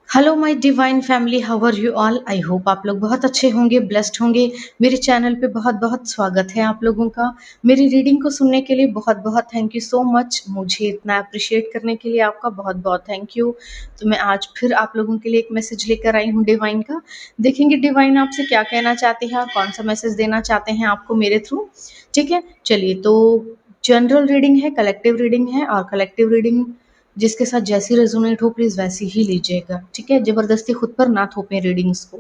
Hello my divine family, how are you all? I hope आप लोग बहुत अच्छे होंगे, ब्लेस्ड होंगे। मेरे चैनल पे बहुत बहुत स्वागत है आप लोगों का। मेरी रीडिंग को सुनने के लिए बहुत बहुत थैंक यू सो मच। मुझे इतना अप्रिशिएट करने के लिए आपका बहुत बहुत थैंक यू। तो मैं आज फिर आप लोगों के लिए एक मैसेज लेकर आई हूँ डिवाइन का। देखेंगे डिवाइन आपसे क्या कहना चाहते हैं, कौन सा मैसेज देना चाहते हैं आपको मेरे थ्रू। ठीक है, चलिए। तो जनरल रीडिंग है, कलेक्टिव रीडिंग है, और कलेक्टिव रीडिंग जिसके साथ जैसी रेजोनेट हो प्लीज़ वैसी ही लीजिएगा। ठीक है, ज़बरदस्ती खुद पर ना थोपें रीडिंग्स को।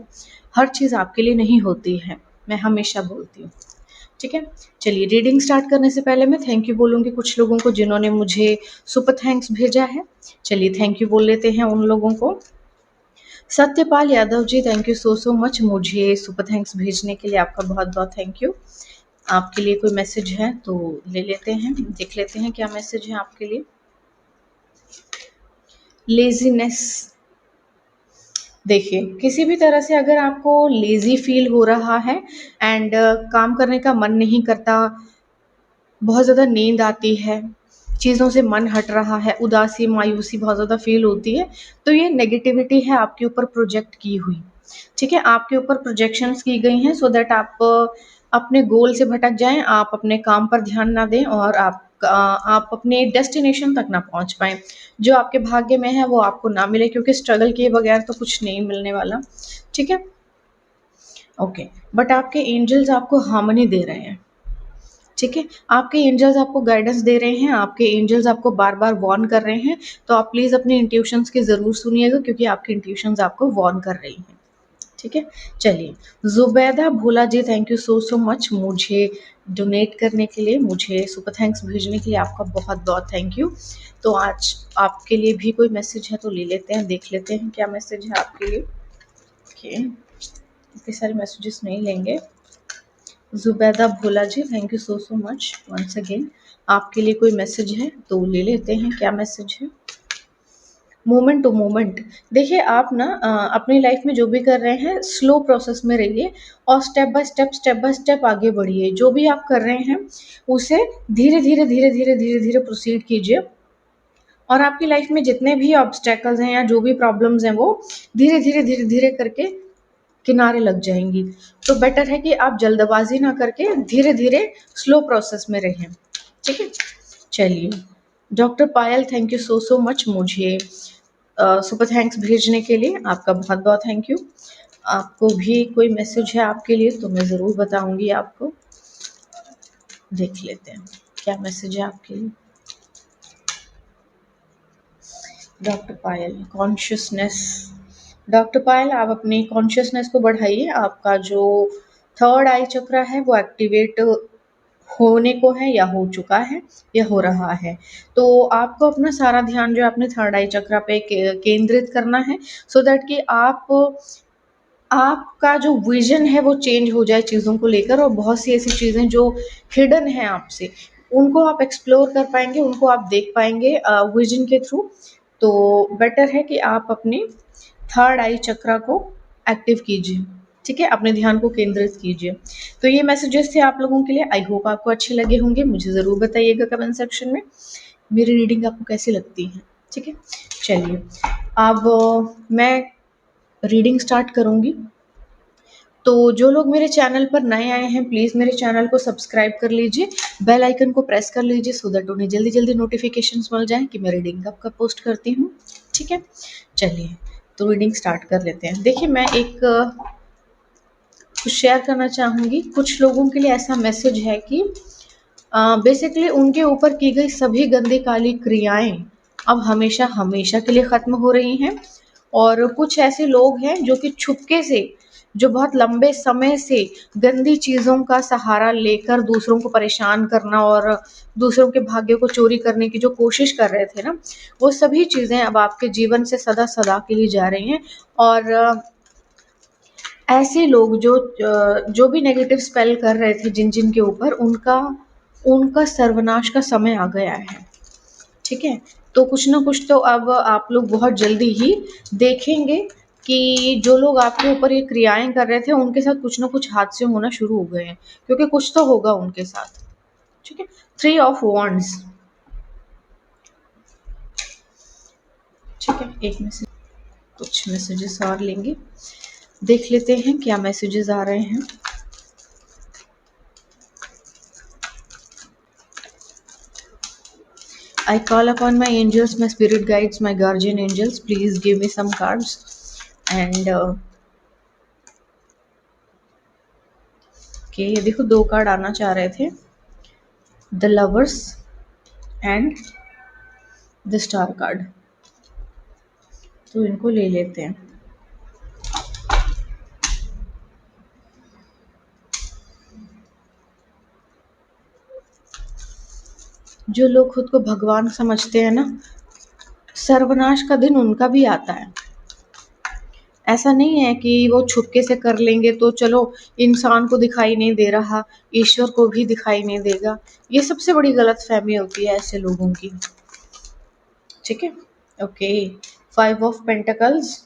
हर चीज़ आपके लिए नहीं होती है, मैं हमेशा बोलती हूँ। ठीक है, चलिए रीडिंग स्टार्ट करने से पहले मैं थैंक यू बोलूँगी कुछ लोगों को जिन्होंने मुझे सुपर थैंक्स भेजा है। चलिए थैंक यू बोल लेते हैं उन लोगों को। Satyapal Yadav ji, thank you so so much. मुझे सुपर थैंक्स भेजने के लिए आपका बहुत बहुत थैंक यू। आपके लिए कोई मैसेज है तो ले लेते हैं, देख लेते हैं क्या मैसेज है आपके लिए। लेजीनेस, देखिए किसी भी तरह से अगर आपको लेज़ी फ़ील हो रहा है एंड काम करने का मन नहीं करता, बहुत ज़्यादा नींद आती है, चीज़ों से मन हट रहा है, उदासी, मायूसी बहुत ज़्यादा फ़ील होती है, तो ये नेगेटिविटी है आपके ऊपर प्रोजेक्ट की हुई। ठीक है? आपके ऊपर प्रोजेक्शंस की गई हैं सो दैट आप अपने गोल से भटक जाएँ, आप अपने काम पर ध्यान ना दें और आप अपने डेस्टिनेशन तक ना पहुँच पाएँ। जो आपके भाग्य में है वो आपको ना मिले, क्योंकि स्ट्रगल किए बगैर तो कुछ नहीं मिलने वाला। ठीक है? ओके, बट आपके एंजल्स आपको हार्मनी दे रहे हैं। ठीक है? आपके एंजल्स आपको गाइडेंस दे रहे हैं, आपके एंजल्स आपको बार-बार वार्न कर रहे हैं, तो आप प्लीज़ अपने इंट्यूशंस की ज़रूर सुनिएगा, क्योंकि आपकी इंट्यूशंस आपको वार्न कर रही हैं। ठीक है? चलिए, Zubaida Bhola ji, thank you so so much मुझे डोनेट करने के लिए, मुझे सुपर थैंक्स भेजने के लिए आपका बहुत-बहुत थैंक यू। तो आज आपके लिए भी कोई मैसेज है तो ले लेते हैं, देख लेते हैं क्या मैसेज है आपके लिए। ओके, इतने सारे मैसेजेस नहीं लेंगे। Zubaida Bhola ji, thank you so so much once again. आपके लिए कोई मैसेज है तो ले लेते हैं, क्या मैसेज है। मोमेंट टू मोमेंट, देखिए आप ना अपनी लाइफ में जो भी कर रहे हैं स्लो प्रोसेस में रहिए और स्टेप बाय स्टेप आगे बढ़िए। जो भी आप कर रहे हैं उसे धीरे धीरे प्रोसीड कीजिए, और आपकी लाइफ में जितने भी ऑब्स्टेकल्स हैं या जो भी प्रॉब्लम्स हैं वो धीरे धीरे करके किनारे लग जाएंगी। तो बेटर है कि आप जल्दबाजी ना करके धीरे धीरे स्लो प्रोसेस में रहें। ठीक है, चलिए। Doctor Payal, thank you so so much मुझे सुपर थैंक्स भेजने के लिए, आपका बहुत बहुत थैंक यू। आपको भी कोई मैसेज है आपके लिए तो मैं ज़रूर बताऊंगी आपको। देख लेते हैं क्या मैसेज है आपके लिए। डॉक्टर पायल, कॉन्शियसनेस। डॉक्टर पायल, आप अपनी कॉन्शियसनेस को बढ़ाइए। आपका जो थर्ड आई चक्र है वो एक्टिवेट होने को है या हो चुका है या हो रहा है। तो आपको अपना सारा ध्यान जो है अपने थर्ड आई चक्र पे केंद्रित करना है, सो दैट कि आपका जो विजन है वो चेंज हो जाए चीज़ों को लेकर, और बहुत सी ऐसी चीज़ें जो हिडन हैं आपसे उनको आप एक्सप्लोर कर पाएंगे, उनको आप देख पाएंगे विजन के थ्रू। तो बेटर है कि आप अपने थर्ड आई चक्र को एक्टिव कीजिए। ठीक है, अपने ध्यान को केंद्रित कीजिए। तो ये मैसेजेस थे आप लोगों के लिए। आई होप आपको अच्छे लगे होंगे, मुझे ज़रूर बताइएगा कमेंट सेक्शन में मेरी रीडिंग आपको कैसी लगती है। ठीक है, चलिए। अब मैं रीडिंग स्टार्ट करूँगी। तो जो लोग मेरे चैनल पर नए आए हैं प्लीज़ मेरे चैनल को सब्सक्राइब कर लीजिए, बेल आइकन को प्रेस कर लीजिए, सो दैट उन्हें जल्दी जल्दी नोटिफिकेशंस मिल जाएं कि मैं रीडिंग कब कब पोस्ट करती हूँ। ठीक है, चलिए तो रीडिंग स्टार्ट कर लेते हैं। देखिए, मैं एक कुछ शेयर करना चाहूँगी। कुछ लोगों के लिए ऐसा मैसेज है कि बेसिकली उनके ऊपर की गई सभी गंदी काली क्रियाएं अब हमेशा हमेशा के लिए ख़त्म हो रही हैं, और कुछ ऐसे लोग हैं जो कि छुपके से, जो बहुत लंबे समय से गंदी चीज़ों का सहारा लेकर दूसरों को परेशान करना और दूसरों के भाग्य को चोरी करने की जो कोशिश कर रहे थे ना, वो सभी चीज़ें अब आपके जीवन से सदा सदा के लिए जा रही हैं। और ऐसे लोग जो भी नेगेटिव स्पेल कर रहे थे जिन जिन के ऊपर, उनका उनका सर्वनाश का समय आ गया है। ठीक है, तो कुछ ना कुछ तो अब आप लोग बहुत जल्दी ही देखेंगे कि जो लोग आपके ऊपर ये क्रियाएं कर रहे थे उनके साथ कुछ ना कुछ हादसे होना शुरू हो गए हैं, क्योंकि कुछ तो होगा उनके साथ। ठीक है, थ्री ऑफ वॉन्ड्स। ठीक है, एक में से कुछ मैसेजेस और लेंगे, देख लेते हैं क्या मैसेजेस आ रहे हैं। I call upon my angels, my spirit guides, my guardian angels. Please give me some cards. And okay, ये देखो 2 कार्ड आना चाह रहे थे, the lovers and the star card, तो इनको ले लेते हैं। जो लोग खुद को भगवान समझते हैं ना, सर्वनाश का दिन उनका भी आता है। ऐसा नहीं है कि वो छुपके से कर लेंगे तो चलो इंसान को दिखाई नहीं दे रहा, ईश्वर को भी दिखाई नहीं देगा। ये सबसे बड़ी गलतफहमी होती है ऐसे लोगों की। ठीक है, okay. 5 of pentacles,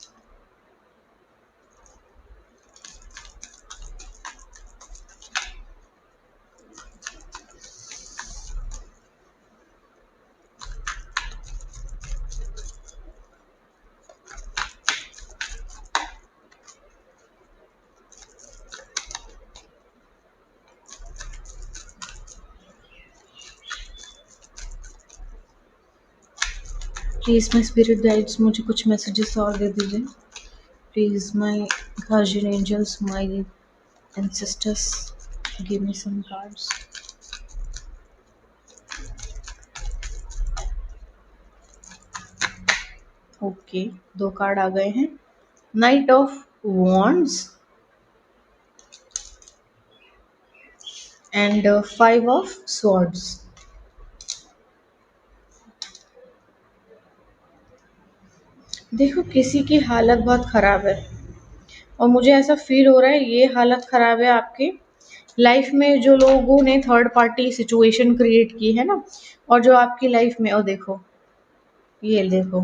please my spirit guides मुझे कुछ मैसेजेस और दे दीजिए। Please my guardian angels, my ancestors, give me some cards. Okay, 2 card आ गए हैं, knight of wands and 5 of swords. देखो किसी की हालत बहुत ख़राब है और मुझे ऐसा फील हो रहा है ये हालत ख़राब है आपकी लाइफ में, जो लोगों ने थर्ड पार्टी सिचुएशन क्रिएट की है ना, और जो आपकी लाइफ में, और देखो ये देखो,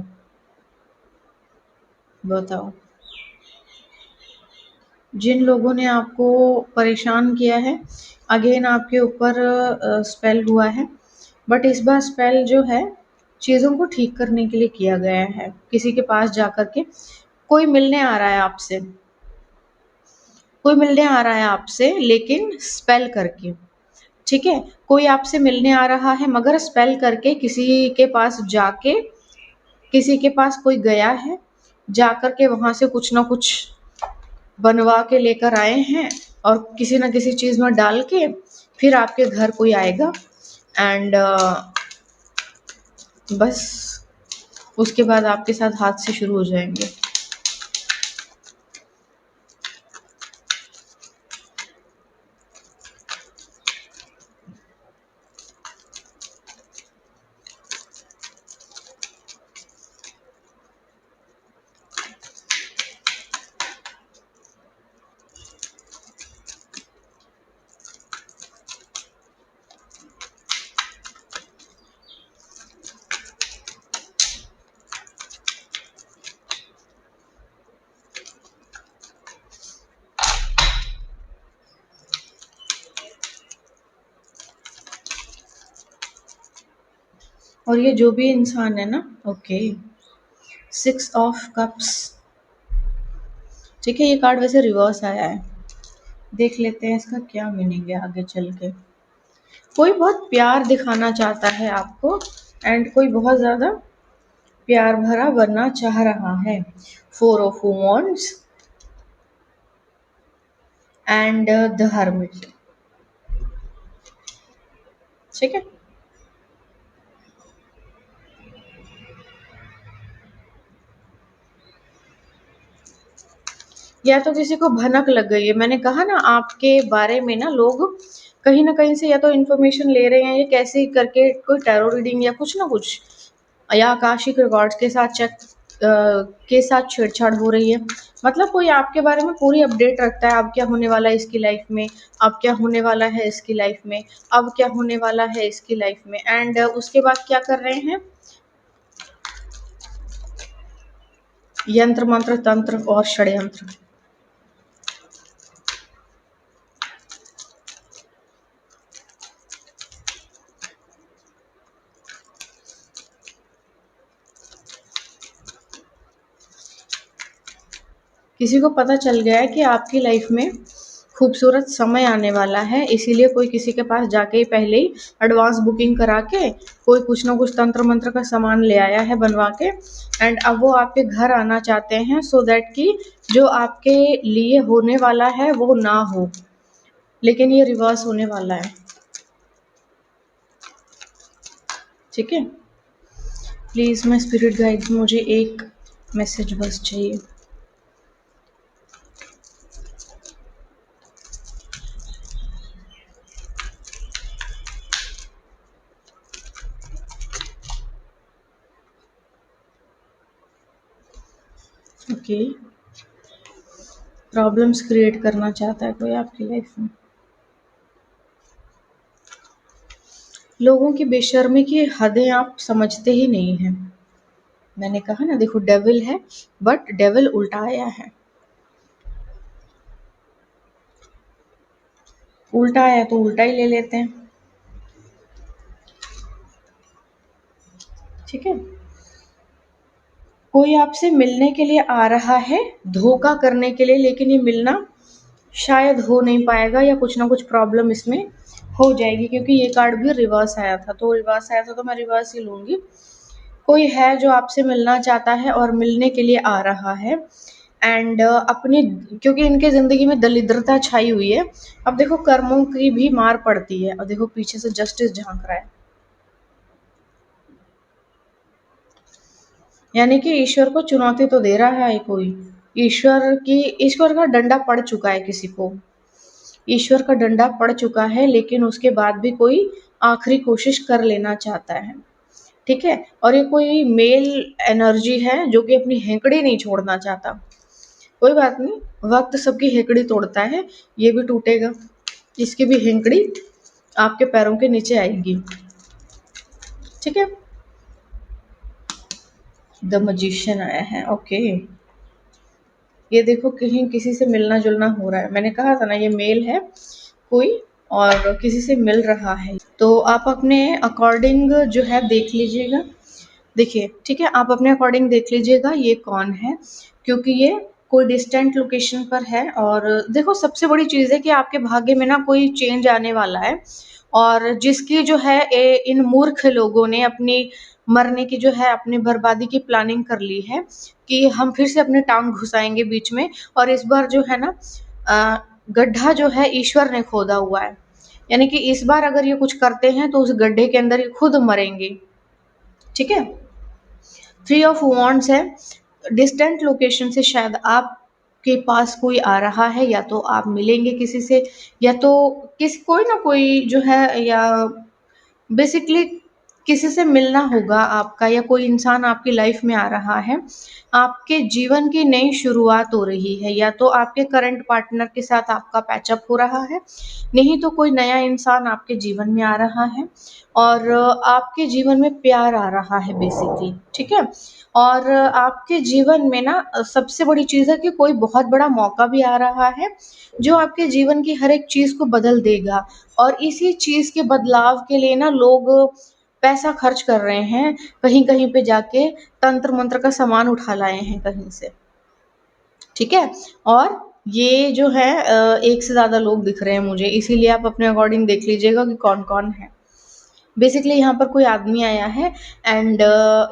बताओ जिन लोगों ने आपको परेशान किया है, अगेन आपके ऊपर स्पेल हुआ है, बट इस बार स्पेल जो है चीज़ों को ठीक करने के लिए किया गया है। किसी के पास जाकर के कोई मिलने आ रहा है आपसे, कोई मिलने आ रहा है आपसे लेकिन स्पेल करके, ठीक है? कोई आपसे मिलने आ रहा है मगर स्पेल करके, किसी के पास जाके, किसी के पास कोई गया है, जाकर के वहाँ से कुछ ना कुछ बनवा के लेकर आए हैं और किसी ना किसी चीज़ में डाल के फिर आपके घर कोई आएगा एंड बस उसके बाद आपके साथ हादसे शुरू हो जाएंगे। और ये जो भी इंसान है ना, ओके, 6 ऑफ कप्स, ठीक है, ये कार्ड वैसे रिवर्स आया है, देख लेते हैं इसका क्या मीनिंग है आगे चल के। कोई बहुत प्यार दिखाना चाहता है आपको एंड कोई बहुत ज़्यादा प्यार भरा बनना चाह रहा है। 4 of wands and the hermit, ठीक है। या तो किसी को भनक लग गई है, मैंने कहा ना आपके बारे में ना लोग कहीं ना कहीं से या तो इन्फॉर्मेशन ले रहे हैं, या कैसे करके कोई टैरो रीडिंग या कुछ ना कुछ, या आकाशिक रिकॉर्ड्स के साथ के साथ छेड़छाड़ हो रही है। मतलब कोई आपके बारे में पूरी अपडेट रखता है, अब क्या होने वाला है इसकी लाइफ में, अब क्या होने वाला है इसकी लाइफ में, अब क्या होने वाला है इसकी लाइफ में, एंड उसके बाद क्या कर रहे हैं, यंत्र मंत्र तंत्र और षड्यंत्र। किसी को पता चल गया है कि आपकी लाइफ में खूबसूरत समय आने वाला है, इसीलिए कोई किसी के पास जाके ही पहले ही एडवांस बुकिंग करा के कोई कुछ ना कुछ तंत्र मंत्र का सामान ले आया है बनवा के, एंड अब वो आपके घर आना चाहते हैं सो दैट कि जो आपके लिए होने वाला है वो ना हो, लेकिन ये रिवर्स होने वाला है। ठीक है, प्लीज़ मैं स्पिरिट गाइड, मुझे एक मैसेज बस चाहिए। ओके, प्रॉब्लम्स क्रिएट करना चाहता है कोई आपकी लाइफ में। लोगों की बेशर्मी की हदें आप समझते ही नहीं हैं। मैंने कहा ना, देखो डेविल है बट डेविल उल्टा आया है। उल्टा आया तो उल्टा ही ले लेते हैं। ठीक है, कोई आपसे मिलने के लिए आ रहा है धोखा करने के लिए, लेकिन ये मिलना शायद हो नहीं पाएगा या कुछ ना कुछ प्रॉब्लम इसमें हो जाएगी, क्योंकि ये कार्ड भी रिवर्स आया था, तो रिवर्स आया था तो मैं रिवर्स ही लूंगी। कोई है जो आपसे मिलना चाहता है और मिलने के लिए आ रहा है, एंड अपनी, क्योंकि इनके ज़िंदगी में दरिद्रता छाई हुई है। अब देखो कर्मों की भी मार पड़ती है, और देखो पीछे से जस्टिस झांक रहा है, यानी कि ईश्वर को चुनौती तो दे रहा है कोई। ईश्वर का डंडा पड़ चुका है किसी को, ईश्वर का डंडा पड़ चुका है, लेकिन उसके बाद भी कोई आखिरी कोशिश कर लेना चाहता है। ठीक है, और ये कोई मेल एनर्जी है जो कि अपनी हेकड़ी नहीं छोड़ना चाहता। कोई बात नहीं, वक्त सबकी हेकड़ी तोड़ता है, ये भी टूटेगा, इसकी भी हेकड़ी आपके पैरों के नीचे आएगी। ठीक है, द मजिशियन आया है। ओके, ये देखो कहीं किसी से मिलना जुलना हो रहा है, मैंने कहा था ना ये मेल है कोई, और किसी से मिल रहा है, तो आप अपने अकॉर्डिंग जो है देख लीजिएगा। देखिए ठीक है, आप अपने अकॉर्डिंग देख लीजिएगा ये कौन है, क्योंकि ये कोई डिस्टेंट लोकेशन पर है। और देखो सबसे बड़ी चीज़ है कि आपके भाग्य में ना कोई चेंज आने वाला है, और जिसकी जो है इन मूर्ख लोगों ने अपनी मरने की जो है अपनी बर्बादी की प्लानिंग कर ली है कि हम फिर से अपने टांग घुसाएंगे बीच में, और इस बार जो है ना गड्ढा जो है ईश्वर ने खोदा हुआ है, यानी कि इस बार अगर ये कुछ करते हैं तो उस गड्ढे के अंदर ये खुद मरेंगे। ठीक है, 3 ऑफ वॉन्ड्स है, डिस्टेंट लोकेशन से शायद आपके पास कोई आ रहा है, या तो आप मिलेंगे किसी से, या तो किसी कोई ना कोई जो है, या बेसिकली किसी से मिलना होगा आपका, या कोई इंसान आपकी लाइफ में आ रहा है, आपके जीवन की नई शुरुआत हो रही है, या तो आपके करंट पार्टनर के साथ आपका पैचअप हो रहा है, नहीं तो कोई नया इंसान आपके जीवन में आ रहा है, और आपके जीवन में प्यार आ रहा है बेसिकली। ठीक है, और आपके जीवन में ना सबसे बड़ी चीज़ है कि कोई बहुत बड़ा मौका भी आ रहा है जो आपके जीवन की हर एक चीज़ को बदल देगा, और इसी चीज़ के बदलाव के लिए ना लोग पैसा खर्च कर रहे हैं, कहीं-कहीं पे जाके तंत्र मंत्र का सामान उठा लाए हैं कहीं से। ठीक है, और ये जो है एक से ज़्यादा लोग दिख रहे हैं मुझे, इसीलिए आप अपने अकॉर्डिंग देख लीजिएगा कि कौन-कौन है। बेसिकली यहाँ पर कोई आदमी आया है, एंड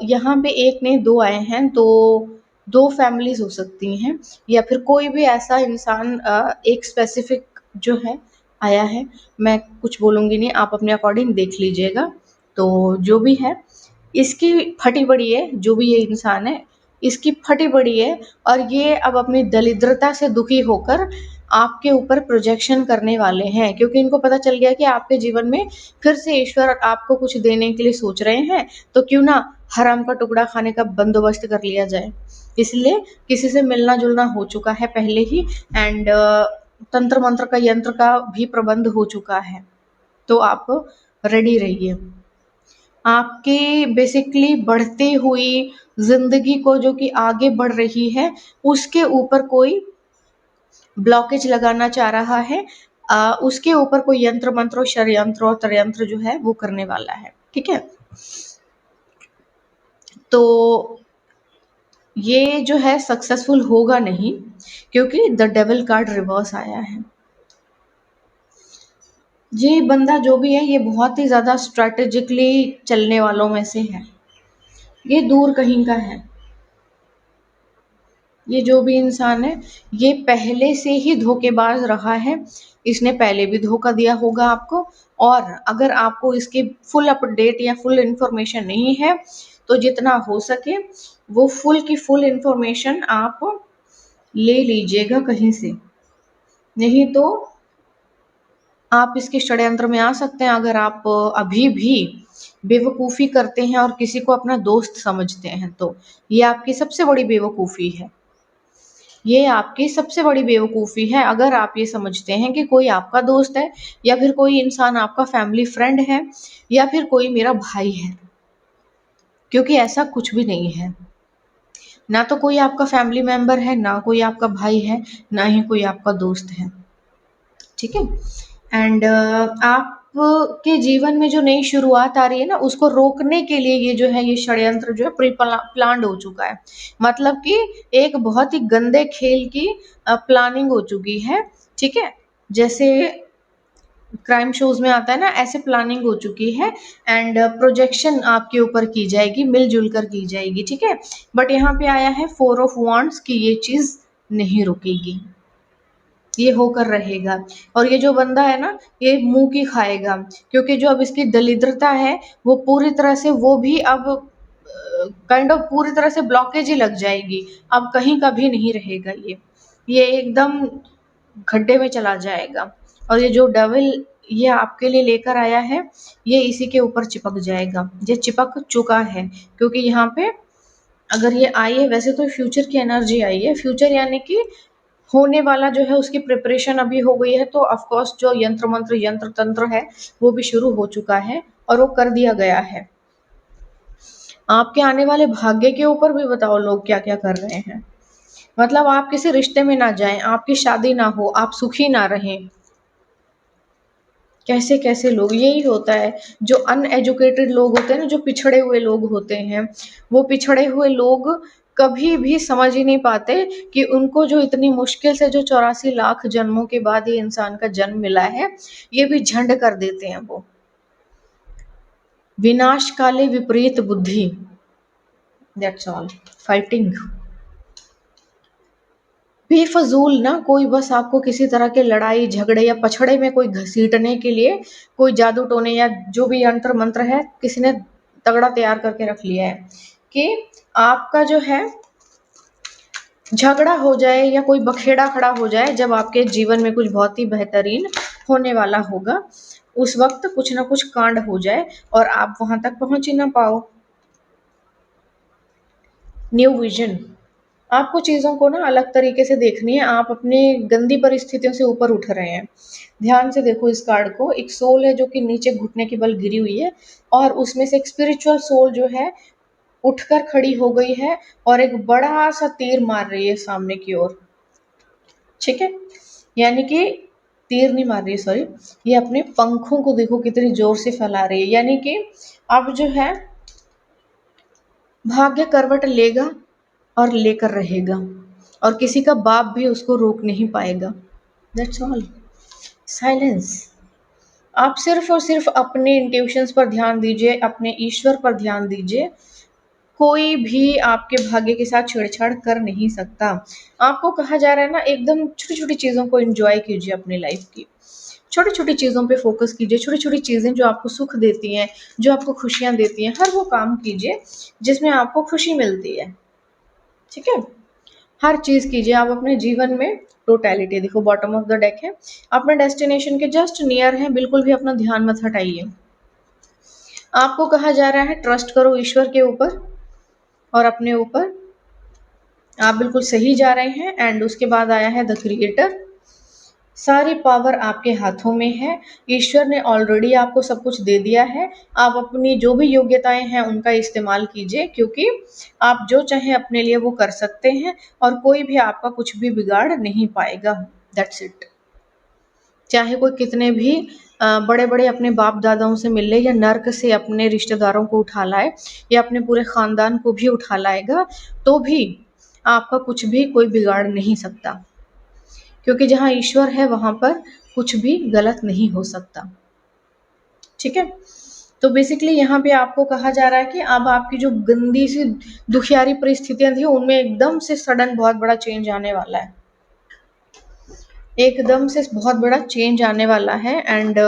यहाँ पे एक नहीं दो आए हैं, तो दो फैमिलीज हो सकती हैं, या फिर कोई भी ऐसा इंसान एक स्पेसिफिक जो है आया है। मैं कुछ बोलूँगी नहीं, आप अपने अकॉर्डिंग देख लीजिएगा। तो जो भी है इसकी फटी पड़ी है, जो भी ये इंसान है इसकी फटी पड़ी है, और ये अब अपनी दरिद्रता से दुखी होकर आपके ऊपर प्रोजेक्शन करने वाले हैं, क्योंकि इनको पता चल गया कि आपके जीवन में फिर से ईश्वर आपको कुछ देने के लिए सोच रहे हैं, तो क्यों ना हराम का टुकड़ा खाने का बंदोबस्त कर लिया जाए। इसलिए किसी से मिलना जुलना हो चुका है पहले ही, एंड तंत्र मंत्र का यंत्र का भी प्रबंध हो चुका है, तो आप रेडी रहिए। आपकी बेसिकली बढ़ती हुई जिंदगी को जो कि आगे बढ़ रही है उसके ऊपर कोई ब्लॉकेज लगाना चाह रहा है, उसके ऊपर कोई यंत्र मंत्र षड्यंत्र और त्रयंत्र जो है वो करने वाला है। ठीक है, तो ये जो है सक्सेसफुल होगा नहीं, क्योंकि द डेविल कार्ड रिवर्स आया है। ये बंदा जो भी है ये बहुत ही ज़्यादा स्ट्रैटेजिकली चलने वालों में से है। ये दूर कहीं का है। ये जो भी इंसान है ये पहले से ही धोखेबाज रहा है। इसने पहले भी धोखा दिया होगा आपको, और अगर आपको इसकी फुल अपडेट या फुल इंफॉर्मेशन नहीं है तो जितना हो सके वो फुल की फुल इंफॉर्मेशन आप ले लीजिएगा कहीं से। नहीं तो आप इसके षड्यंत्र में आ सकते हैं, अगर आप अभी भी बेवकूफ़ी करते हैं और किसी को अपना दोस्त समझते हैं तो। ये आपकी सबसे बड़ी बेवकूफ़ी है। ये आपकी सबसे बड़ी बेवकूफ़ी है अगर आप ये समझते हैं कि कोई आपका दोस्त है, या फिर कोई इंसान आपका फैमिली फ्रेंड है, या फिर कोई मेरा भाई है, क्योंकि ऐसा कुछ भी नहीं है। ना तो कोई आपका फैमिली मेंबर है, ना कोई आपका भाई है, ना ही कोई आपका दोस्त है। ठीक है? एंड आपके जीवन में जो नई शुरुआत आ रही है ना, उसको रोकने के लिए ये जो है ये षड्यंत्र जो है प्री प्लान्ड हो चुका है। मतलब कि एक बहुत ही गंदे खेल की प्लानिंग हो चुकी है। ठीक है? जैसे क्राइम शोज में आता है ना, ऐसे प्लानिंग हो चुकी है। एंड प्रोजेक्शन आपके ऊपर की जाएगी, मिलजुल कर की जाएगी। ठीक है? बट यहाँ पे आया है फोर ऑफ वांड्स की ये चीज नहीं रुकेगी, ये होकर रहेगा। और ये जो बंदा है ना ये मुंह की खाएगा, क्योंकि जो अब इसकी दरिद्रता है वो पूरी तरह से, वो भी अब काइंड ऑफ पूरी तरह से ब्लॉकेज ही लग जाएगी। अब कहीं का भी नहीं रहेगा ये एकदम गड्ढे में चला जाएगा। और ये जो डेविल ये आपके लिए लेकर आया है ये इसी के ऊपर चिपक जाएगा, ये चिपक चुका है। क्योंकि यहाँ पे अगर ये आई है, वैसे तो फ्यूचर की एनर्जी आई है, फ्यूचर यानी कि होने वाला जो है उसकी प्रिपरेशन अभी हो गई है। तो ऑफ कोर्स जो यंत्र मंत्र यंत्र तंत्र है वो भी शुरू हो चुका है और वो कर दिया गया है। आपके आने वाले भाग्य के ऊपर भी बताओ लोग क्या क्या कर रहे हैं। मतलब आप किसी रिश्ते में ना जाएं, आपकी शादी ना हो, आप सुखी ना रहें। कैसे कैसे लोग, यही होता है। जो अनएजुकेटेड लोग होते हैं ना, जो पिछड़े हुए लोग होते हैं, वो पिछड़े हुए लोग कभी भी समझ ही नहीं पाते कि उनको जो इतनी मुश्किल से जो 84 लाख जन्मों के बाद ये इंसान का जन्म मिला है, ये भी झंड कर देते हैं वो। विनाश काले विपरीत बुद्धि, दैट्स ऑल। फाइटिंग बेफजूल ना, कोई बस आपको किसी तरह के लड़ाई झगड़े या पछड़े में कोई घसीटने के लिए कोई जादू टोने या जो भी यंत्र मंत्र है किसी ने तगड़ा तैयार करके रख लिया है कि आपका जो है झगड़ा हो जाए या कोई बखेड़ा खड़ा हो जाए, जब आपके जीवन में कुछ बहुत ही बेहतरीन होने वाला होगा उस वक्त कुछ ना कुछ कांड हो जाए और आप वहां तक पहुंच ही ना पाओ। न्यू विजन, आपको चीज़ों को ना अलग तरीके से देखनी है। आप अपनी गंदी परिस्थितियों से ऊपर उठ रहे हैं। ध्यान से देखो इस कार्ड को। एक सोल है जो कि नीचे घुटने के बल गिरी हुई है, और उसमें से एक स्पिरिचुअल सोल जो है उठकर खड़ी हो गई है और एक बड़ा सा तीर मार रही है सामने की ओर। ठीक है? यानी कि तीर नहीं मार रही है, सॉरी, ये अपने पंखों को देखो कितनी जोर से फैला रही है। यानी कि अब जो है भाग्य करवट लेगा और लेकर रहेगा, और किसी का बाप भी उसको रोक नहीं पाएगा। That's all. साइलेंस। आप सिर्फ और सिर्फ अपने इंट्यूशंस पर ध्यान दीजिए, अपने ईश्वर पर ध्यान दीजिए। कोई भी आपके भाग्य के साथ छेड़छाड़ कर नहीं सकता। आपको कहा जा रहा है ना, एकदम छोटी छोटी चीज़ों को एंजॉय कीजिए अपनी लाइफ की। छोटी छोटी चीज़ों पे फोकस कीजिए, छोटी छोटी चीज़ें जो आपको सुख देती हैं, जो आपको खुशियाँ देती हैं, हर वो काम कीजिए जिसमें आपको खुशी मिलती है। ठीक है? हर चीज़ कीजिए आप अपने जीवन में। टोटैलिटी देखो, बॉटम ऑफ द डेक है। अपने डेस्टिनेशन के जस्ट नियर है, बिल्कुल भी अपना ध्यान मत हटाइए। आपको कहा जा रहा है ट्रस्ट करो ईश्वर के ऊपर और अपने ऊपर। आप बिल्कुल सही जा रहे हैं। एंड उसके बाद आया है द क्रिएटर। सारी पावर आपके हाथों में है। ईश्वर ने ऑलरेडी आपको सब कुछ दे दिया है। आप अपनी जो भी योग्यताएं हैं उनका इस्तेमाल कीजिए, क्योंकि आप जो चाहें अपने लिए वो कर सकते हैं और कोई भी आपका कुछ भी बिगाड़ नहीं पाएगा। That's it. चाहे कोई कितने भी बड़े बड़े अपने बाप दादाओं से मिल ले, या नर्क से अपने रिश्तेदारों को उठा लाए, या अपने पूरे खानदान को भी उठा लाएगा, तो भी आपका कुछ भी कोई बिगाड़ नहीं सकता, क्योंकि जहाँ ईश्वर है वहाँ पर कुछ भी गलत नहीं हो सकता। ठीक है? तो बेसिकली यहाँ पे आपको कहा जा रहा है कि अब आपकी जो गंदी सी दुखियारी परिस्थितियाँ थी उनमें एकदम से सडन बहुत बड़ा चेंज आने वाला है। एकदम से बहुत बड़ा चेंज आने वाला है एंड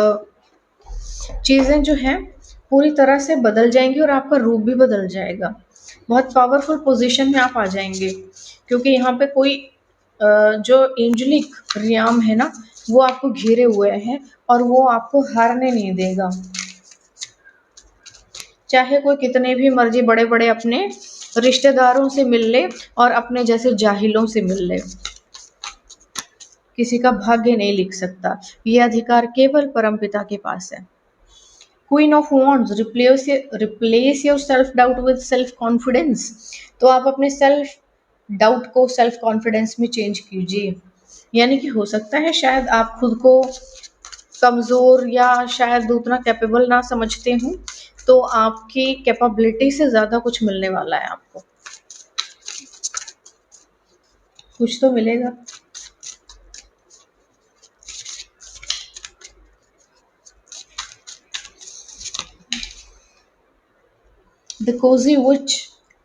चीज़ें जो हैं पूरी तरह से बदल जाएँगी और आपका रूप भी बदल जाएगा। बहुत पावरफुल पोज़ीशन में आप आ जाएँगे, क्योंकि यहाँ पे कोई जो एंजेलिक रियाम है ना, वो आपको घेरे हुए हैं और वो आपको हारने नहीं देगा। चाहे कोई कितने भी मर्ज़ी बड़े-बड़े अपने रिश्तेदारों से मिल ले और अपने जैसे जाहिलों से मिल ले, किसी का भाग्य नहीं लिख सकता। ये अधिकार केवल परमपिता के पास है। Queen of wands, replace your self doubt with self confidence. तो आप अपने सेल्फ डाउट को सेल्फ कॉन्फिडेंस में चेंज कीजिए। यानी कि हो सकता है शायद आप खुद को कमज़ोर या शायद उतना कैपेबल ना समझते हों, तो आपकी कैपेबिलिटी से ज़्यादा कुछ मिलने वाला है आपको। कुछ तो मिलेगा। The cozy witch,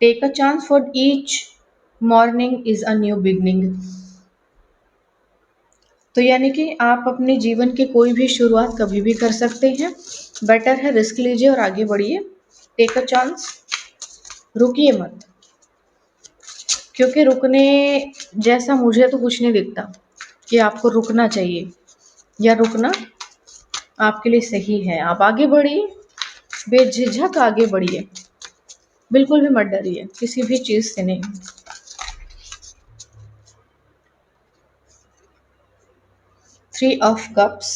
take a chance for each morning is a new beginning। तो यानी कि आप अपने जीवन की कोई भी शुरुआत कभी भी कर सकते हैं। बेटर है रिस्क लीजिए और आगे बढ़िए। टेक अ चांस, रुकिए मत, क्योंकि रुकने जैसा मुझे तो कुछ नहीं दिखता कि आपको रुकना चाहिए या रुकना आपके लिए सही है। आप आगे बढ़िए, बेझिझक आगे बढ़िए, बिल्कुल भी मत डरिए किसी भी चीज़ से नहीं। Three of cups,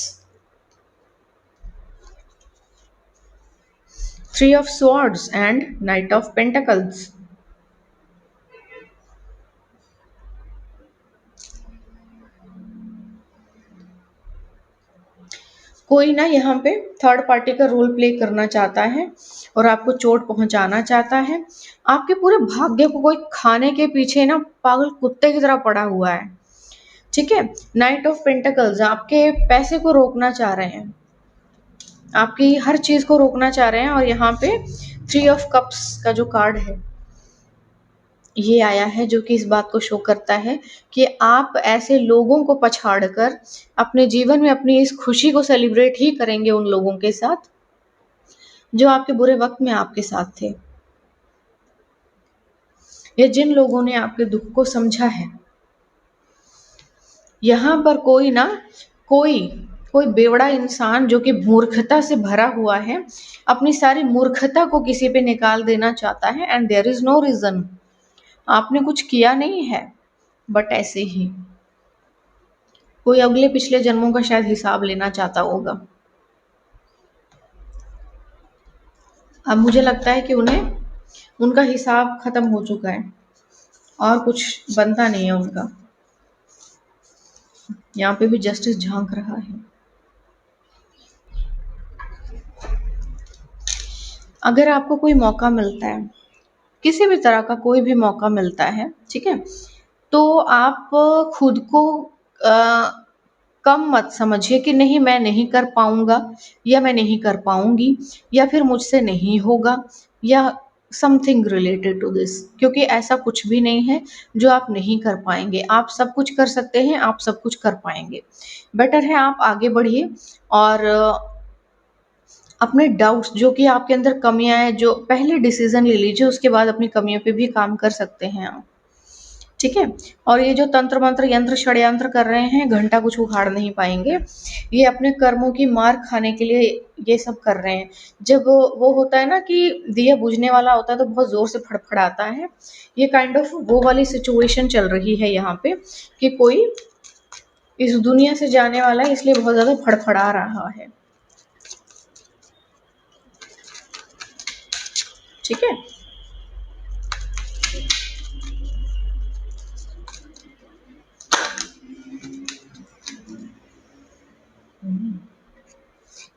three of swords and night of pentacles. कोई ना यहाँ पे थर्ड पार्टी का रोल प्ले करना चाहता है और आपको चोट पहुंचाना चाहता है। आपके पूरे भाग्य को कोई खाने के पीछे ना पागल कुत्ते की तरह पड़ा हुआ है। ठीक है? नाइट ऑफ पेंटिकल्स आपके पैसे को रोकना चाह रहे हैं, आपकी हर चीज को रोकना चाह रहे हैं। और यहाँ पे थ्री ऑफ कप्स का जो कार्ड है ये आया है, जो कि इस बात को शो करता है कि आप ऐसे लोगों को पछाड़ कर अपने जीवन में अपनी इस खुशी को सेलिब्रेट ही करेंगे उन लोगों के साथ जो आपके बुरे वक्त में आपके साथ थे, या जिन लोगों ने आपके दुख को समझा है। यहाँ पर कोई ना कोई कोई बेवड़ा इंसान जो कि मूर्खता से भरा हुआ है, अपनी सारी मूर्खता को किसी पे निकाल देना चाहता है and there is no reason. आपने कुछ किया नहीं है, बट ऐसे ही कोई अगले पिछले जन्मों का शायद हिसाब लेना चाहता होगा। अब मुझे लगता है कि उन्हें उनका हिसाब खत्म हो चुका है और कुछ बनता नहीं है उनका। यहाँ पे भी जस्टिस झांक रहा है। अगर आपको कोई मौका मिलता है, किसी भी तरह का कोई भी मौका मिलता है, ठीक है, तो आप खुद को अ, कम मत समझिए कि नहीं मैं नहीं कर पाऊंगा या मैं नहीं कर पाऊंगी या फिर मुझसे नहीं होगा या समथिंग रिलेटेड टू दिस, क्योंकि ऐसा कुछ भी नहीं है जो आप नहीं कर पाएंगे। आप सब कुछ कर सकते हैं, आप सब कुछ कर पाएंगे। बेटर है आप आगे बढ़िए और अपने डाउट्स जो कि आपके अंदर कमियां हैं, जो पहले डिसीजन ले लीजिए, उसके बाद अपनी कमियों पे भी काम कर सकते हैं आप। ठीक है? और ये जो तंत्र मंत्र यंत्र षड्यंत्र कर रहे हैं, घंटा कुछ उखाड़ नहीं पाएंगे। ये अपने कर्मों की मार खाने के लिए ये सब कर रहे हैं। जब वो होता है ना कि दिया बुझने वाला होता है तो बहुत जोर से फड़फड़ाता है, ये काइंड ऑफ वो वाली सिचुएशन चल रही है यहाँ पे कि कोई इस दुनिया से जाने वाला है, इसलिए बहुत ज्यादा फड़फड़ा रहा है। ठीक है?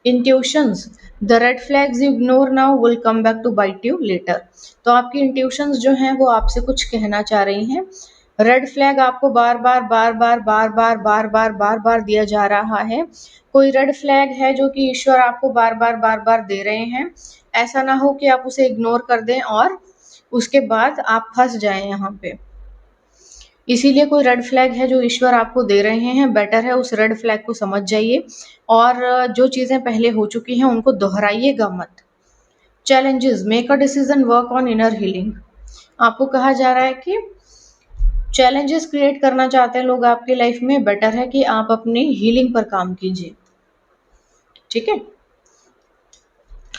Intuitions, the red flags you ignore now will come back to bite you later. तो आपकी इंट्यूशंस जो हैं वो आपसे कुछ कहना चाह रही हैं। रेड फ्लैग आपको बार बार बार बार बार बार बार बार बार बार दिया जा रहा है। कोई रेड फ्लैग है जो कि ईश्वर आपको बार बार बार बार दे रहे हैं। ऐसा ना हो कि आप उसे इग्नोर कर दें और उसके बाद आप फंस जाएं यहाँ पे। इसीलिए कोई रेड फ्लैग है जो ईश्वर आपको दे रहे हैं, बेटर है उस रेड फ्लैग को समझ जाइए और जो चीज़ें पहले हो चुकी हैं उनको दोहराइएगा मत। Challenges, make a decision, work on inner healing. आपको कहा जा रहा है कि चैलेंजेस क्रिएट करना चाहते हैं लोग आपकी लाइफ में, बेटर है कि आप अपनी हीलिंग पर काम कीजिए। ठीक है,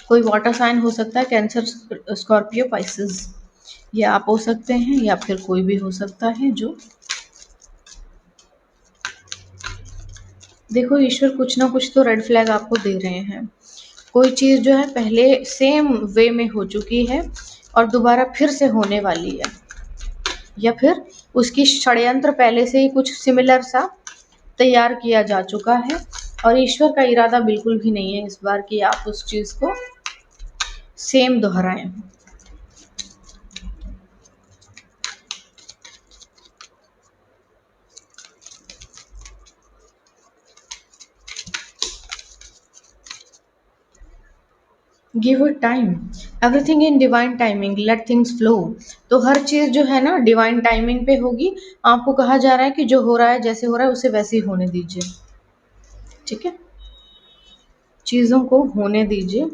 कोई वाटर साइन हो सकता है, कैंसर, स्कॉर्पियो, पाइसेस, ये आप हो सकते हैं या फिर कोई भी हो सकता है। जो देखो, ईश्वर कुछ ना कुछ तो रेड फ्लैग आपको दे रहे हैं। कोई चीज़ जो है पहले सेम वे में हो चुकी है और दोबारा फिर से होने वाली है, या फिर उसकी षड्यंत्र पहले से ही कुछ सिमिलर सा तैयार किया जा चुका है और ईश्वर का इरादा बिल्कुल भी नहीं है इस बार कि आप उस चीज़ को सेम दोहराएं। Give it time, everything in divine timing, let things flow. तो हर चीज़ जो है ना डिवाइन टाइमिंग पे होगी। आपको कहा जा रहा है कि जो हो रहा है, जैसे हो रहा है, उसे वैसे ही होने दीजिए। ठीक है, चीज़ों को होने दीजिए।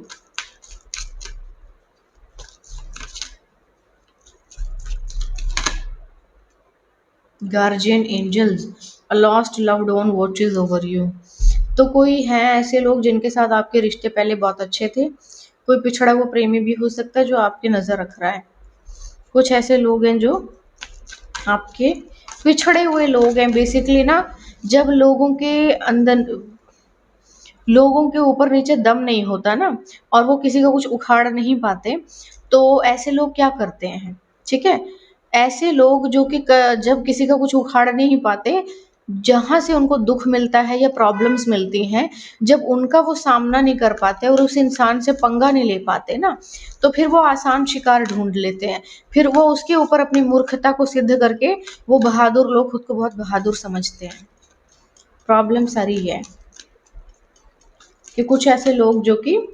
Guardian angels, a lost loved one watches over you. तो कोई है ऐसे लोग जिनके साथ आपके रिश्ते पहले बहुत अच्छे थे। कोई पिछड़ा हुआ प्रेमी भी हो सकता है जो आपकी नज़र रख रहा है। कुछ ऐसे लोग हैं जो आपके पिछड़े हुए लोग हैं। बेसिकली ना, जब लोगों के ऊपर नीचे दम नहीं होता ना, और वो किसी का कुछ उखाड़ नहीं पाते, तो ऐसे लोग क्या करते हैं, ठीक है, ऐसे लोग जो कि जब किसी का कुछ उखाड़ नहीं पाते, जहाँ से उनको दुख मिलता है या प्रॉब्लम्स मिलती हैं, जब उनका वो सामना नहीं कर पाते और उस इंसान से पंगा नहीं ले पाते ना, तो फिर वो आसान शिकार ढूंढ लेते हैं। फिर वो उसके ऊपर अपनी मूर्खता को सिद्ध करके वो बहादुर लोग खुद को बहुत बहादुर समझते हैं। प्रॉब्लम सारी है कि कुछ ऐसे लोग जो कि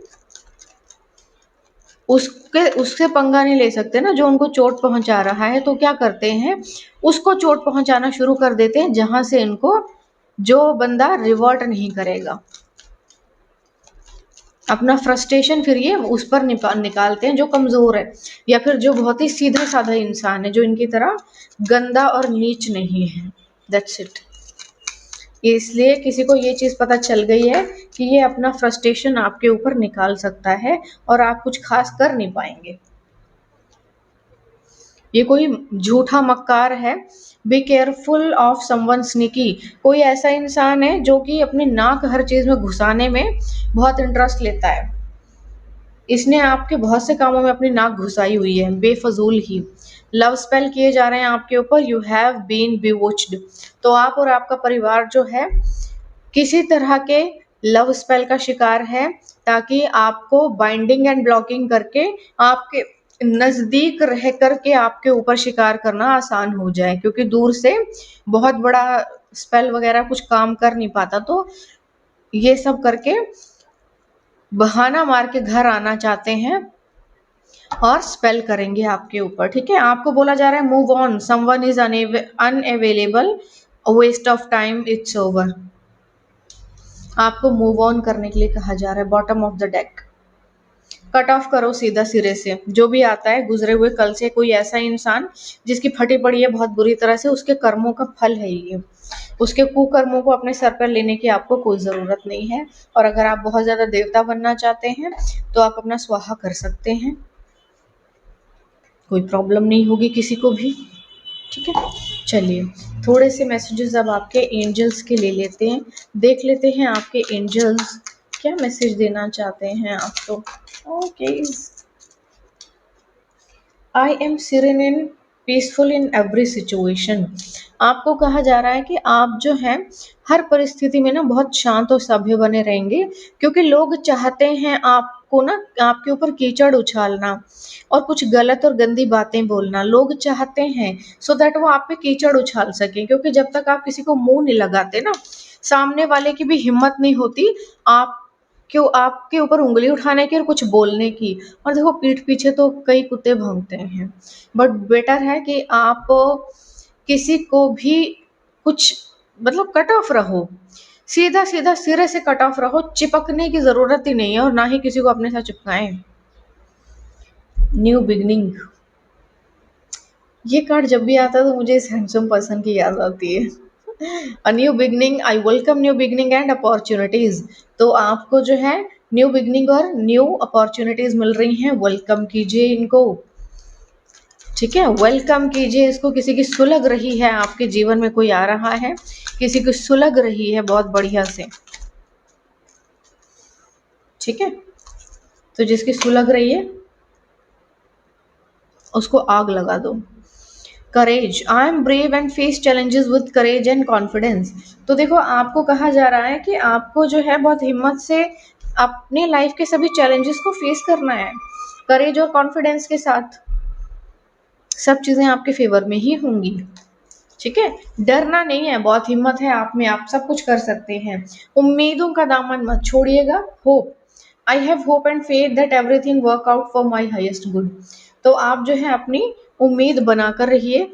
उससे पंगा नहीं ले सकते ना, जो उनको चोट पहुंचा रहा है, तो क्या करते हैं, उसको चोट पहुंचाना शुरू कर देते हैं जहां से इनको जो बंदा रिवर्ट नहीं करेगा। अपना फ्रस्ट्रेशन फिर ये उस पर निकालते हैं जो कमजोर है, या फिर जो बहुत ही सीधा साधा इंसान है, जो इनकी तरह गंदा और नीच नहीं है। That's it. इसलिए किसी को ये चीज़ पता चल गई है कि ये अपना फ्रस्ट्रेशन आपके ऊपर निकाल सकता है और आप कुछ खास कर नहीं पाएंगे। ये कोई झूठा मक्कार है। Be careful of someone sneaky. कोई ऐसा इंसान है जो कि अपनी नाक हर चीज़ में घुसाने में बहुत इंटरेस्ट लेता है। इसने आपके बहुत से कामों में अपनी नाक घुसाई हुई है बेफजूल ही। लव स्पेल किए जा रहे हैं आपके ऊपर। You have been bewitched। तो आप और आपका परिवार जो है किसी तरह के लव स्पेल का शिकार है, ताकि आपको बाइंडिंग एंड ब्लॉकिंग करके आपके नजदीक रह करके आपके ऊपर शिकार करना आसान हो जाए, क्योंकि दूर से बहुत बड़ा स्पेल वगैरह कुछ काम कर नहीं पाता, तो ये सब करके बहाना मार के घर आना चाहते हैं और स्पेल करेंगे आपके ऊपर। ठीक है, आपको बोला जा रहा है move on, someone is unavailable, waste of time, it's over. आपको मूव ऑन करने के लिए कहा जा रहा है। Bottom of the deck, cut off करो सीधा सिरे से जो भी आता है गुजरे हुए कल से। कोई ऐसा इंसान जिसकी फटी पड़ी है बहुत बुरी तरह से, उसके कर्मों का फल है ये। उसके कुकर्मों को अपने सर पर लेने की आपको कोई ज़रूरत नहीं है। और अगर आप बहुत ज़्यादा देवता बनना चाहते हैं तो आप अपना स्वाहा कर सकते हैं, कोई प्रॉब्लम नहीं होगी किसी को भी। ठीक है, चलिए थोड़े से मैसेजेस अब आपके एंजल्स के ले लेते हैं, देख लेते हैं आपके एंजल्स क्या मैसेज देना चाहते हैं आपको। Okay, I am serene in peaceful in every situation. आपको कहा जा रहा है कि आप जो है हर परिस्थिति में ना बहुत शांत और सभ्य बने रहेंगे, क्योंकि लोग चाहते हैं आपको ना आपके ऊपर कीचड़ उछालना और कुछ गलत और गंदी बातें बोलना। लोग चाहते हैं सो दैट वो आप पे कीचड़ उछाल सकें, क्योंकि जब तक आप किसी को मुंह नहीं लगाते ना, सामने वाले की भी हिम्मत नहीं होती आप क्यों आपके ऊपर उँगली उठाने की और कुछ बोलने की। और देखो पीठ पीछे तो कई कुत्ते भौंकते हैं, बट बेटर है कि आप किसी को भी कुछ मतलब कट ऑफ रहो, सीधा सीधा सिरे से कट ऑफ रहो, चिपकने की जरूरत ही नहीं है और ना ही किसी को अपने साथ चिपकाएं। न्यू बिगनिंग, ये कार्ड जब भी आता है तो मुझे इस हैंडसम पर्सन की याद आती है। A new beginning, I welcome new beginning and opportunities. तो आपको जो है न्यू बिगनिंग और न्यू अपॉर्चुनिटीज मिल रही हैं, वेलकम कीजिए इनको। ठीक है, वेलकम कीजिए इसको। किसी की सुलग रही है, आपके जीवन में कोई आ रहा है, किसी की सुलग रही है बहुत बढ़िया से। ठीक है, तो जिसकी सुलग रही है उसको आग लगा दो। Courage, I am brave and face challenges with courage and confidence. तो देखो आपको कहा जा रहा है कि आपको जो है बहुत हिम्मत से अपने लाइफ के सभी चैलेंजेस को फेस करना है, करेज और कॉन्फिडेंस के साथ। सब चीजें आपके फेवर में ही होंगी। ठीक है, डरना नहीं है, बहुत हिम्मत है आप में, आप सब कुछ कर सकते हैं। उम्मीदों का दामन मत छोड़िएगा। Hope, I have hope and faith that everything work out for my highest good. तो आप जो है अपनी उम्मीद बनाकर रहिए,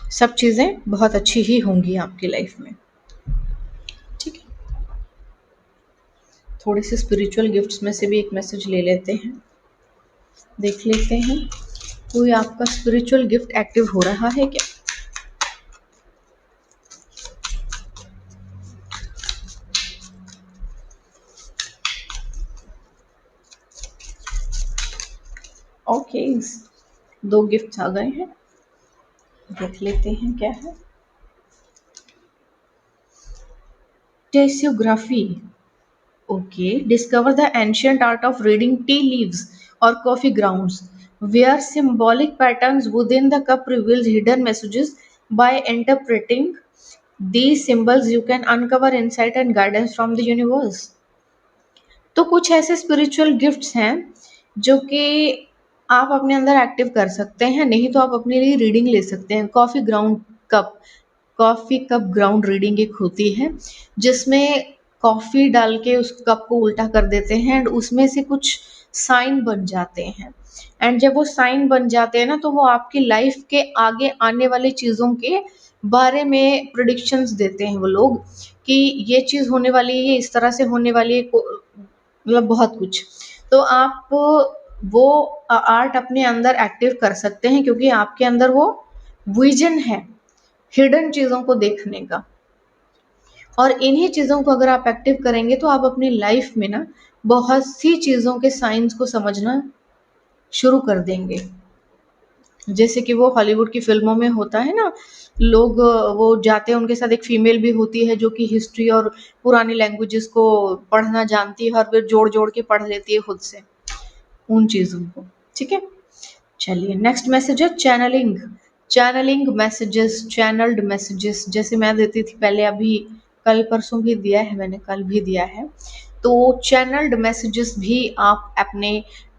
सब चीजें बहुत अच्छी ही होंगी आपकी लाइफ में। ठीक है, थोड़े से स्पिरिचुअल गिफ्ट्स में से भी एक मैसेज ले लेते हैं, देख लेते हैं कोई आपका स्पिरिचुअल गिफ्ट एक्टिव हो रहा है क्या। ओके, दो गिफ्ट आ गए हैं, देख लेते हैं क्या है। Tasseography, okay, discover the ancient art of reading tea leaves और coffee grounds, where symbolic patterns within the cup reveals hidden messages. By interpreting these symbols you can uncover insight and guidance from the universe. तो कुछ ऐसे spiritual gifts हैं जो कि आप अपने अंदर एक्टिव कर सकते हैं, नहीं तो आप अपने लिए रीडिंग ले सकते हैं। Coffee ground cup, coffee cup ground reading एक होती है जिसमें कॉफ़ी डाल के उस कप को उल्टा कर देते हैं एंड उसमें से कुछ साइन बन जाते हैं। एंड जब वो साइन बन जाते हैं ना, तो वो आपकी लाइफ के आगे आने वाली चीज़ों के बारे में प्रिडिक्शंस देते हैं वो लोग, कि ये चीज़ होने वाली है, ये इस तरह से होने वाली है, मतलब बहुत कुछ। तो आप वो आर्ट अपने अंदर एक्टिव कर सकते हैं, क्योंकि आपके अंदर वो विजन है हिडन चीज़ों को देखने का। और इन्हीं चीज़ों को अगर आप एक्टिव करेंगे तो आप अपनी लाइफ में ना बहुत सी चीज़ों के साइंस को समझना शुरू कर देंगे। जैसे कि वो हॉलीवुड की फिल्मों में होता है ना, लोग वो जाते हैं, उनके साथ एक फीमेल भी होती है जो कि हिस्ट्री और पुरानी लैंग्वेजेस को पढ़ना जानती है और फिर जोड़ जोड़ के पढ़ लेती है खुद से उन चीज़ों को। ठीक है, चलिए नेक्स्ट मैसेज है channelling. Channelling messages, channelled messages जैसे मैं देती थी पहले, अभी कल परसों भी दिया है मैंने, कल भी दिया है। तो चैनल्ड मैसेजेस भी आप अपने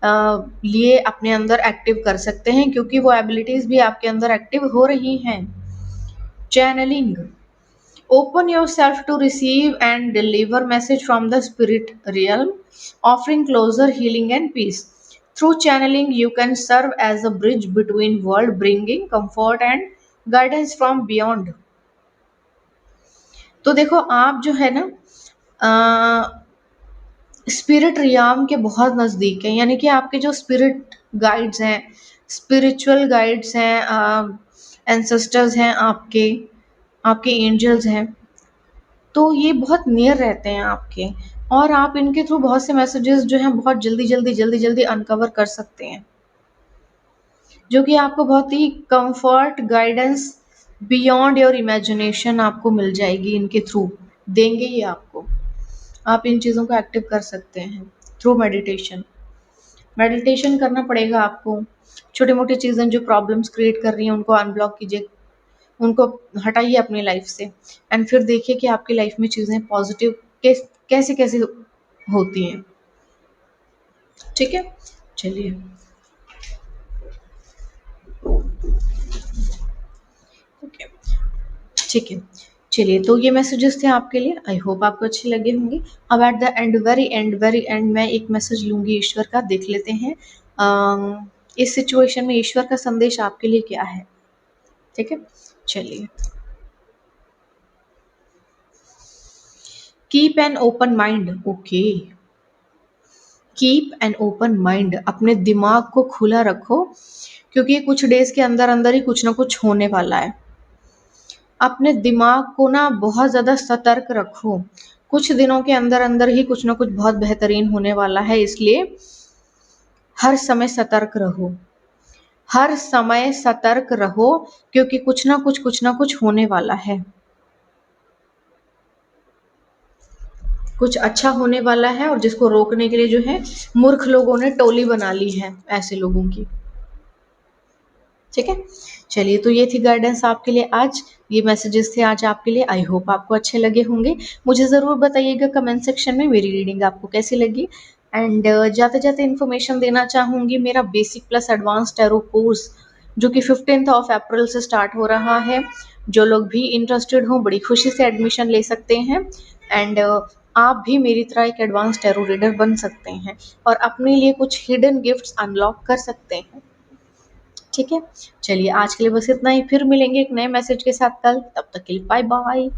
लिए अपने अंदर एक्टिव कर सकते हैं, क्योंकि वो एबिलिटीज भी आपके अंदर एक्टिव हो रही हैं। Channelling, open yourself to receive and deliver message from the spirit realm, offering closer healing and peace. Through channeling you can serve as a bridge between world, bringing comfort and guidance from beyond. तो देखो आप जो है ना spirit realm के बहुत नज़दीक हैं, यानी कि आपके जो स्पिरिट गाइड्स हैं, स्पिरिचुअल गाइड्स हैं, एंसेस्टर्स हैं, आपके आपके एंजल्स हैं, तो ये बहुत नियर रहते हैं आपके, और आप इनके थ्रू बहुत से मैसेजेस जो हैं बहुत जल्दी अनकवर कर सकते हैं, जो कि आपको बहुत ही comfort, guidance beyond your imagination आपको मिल जाएगी, इनके थ्रू देंगे ये आपको। आप इन चीज़ों को एक्टिव कर सकते हैं थ्रू मेडिटेशन। मेडिटेशन करना पड़ेगा आपको। छोटी मोटी चीज़ें जो प्रॉब्लम्स क्रिएट कर रही हैं उनको अनब्लॉक कीजिए, उनको हटाइए अपनी लाइफ से, एंड फिर देखिए कि आपकी लाइफ में चीज़ें पॉजिटिव कैसे कैसे होती हैं। ठीक है, चलिए। ओके, ठीक है। चलिए, तो ये मैसेजेस थे आपके लिए, आई होप आपको अच्छे लगे होंगे। अब at the end, very and मैं एक मैसेज लूंगी ईश्वर का, देख लेते हैं इस सिचुएशन में ईश्वर का संदेश आपके लिए क्या है। ठीक है, चलिए। Keep an open mind. Okay, keep an open mind, अपने दिमाग को खुला रखो, क्योंकि कुछ डेज के अंदर अंदर ही कुछ ना कुछ होने वाला है। अपने दिमाग को ना बहुत ज़्यादा सतर्क रखो, कुछ दिनों के अंदर अंदर ही कुछ ना कुछ बहुत बेहतरीन होने वाला है, इसलिए हर समय सतर्क रहो, हर समय सतर्क रहो, क्योंकि कुछ ना कुछ होने वाला है, कुछ अच्छा होने वाला है, और जिसको रोकने के लिए जो है मूर्ख लोगों ने टोली बना ली है ऐसे लोगों की। ठीक है, चलिए, तो ये थी गाइडेंस आपके लिए आज, ये मैसेजेस थे आज आपके लिए, आई होप आपको अच्छे लगे होंगे। मुझे ज़रूर बताइएगा कमेंट सेक्शन में मेरी रीडिंग आपको कैसी लगी। एंड जाते जाते इन्फॉर्मेशन देना चाहूँगी, मेरा basic plus advance tarot course जो कि 15 अप्रैल से स्टार्ट हो रहा है, जो लोग भी इंटरेस्टेड हों बड़ी खुशी से एडमिशन ले सकते हैं। एंड आप भी मेरी तरह एक एडवांस टैरो रीडर बन सकते हैं और अपने लिए कुछ हिडन गिफ्ट्स अनलॉक कर सकते हैं। ठीक है, चलिए आज के लिए बस इतना ही, फिर मिलेंगे एक नए मैसेज के साथ कल, तब तक के लिए बाय बाय।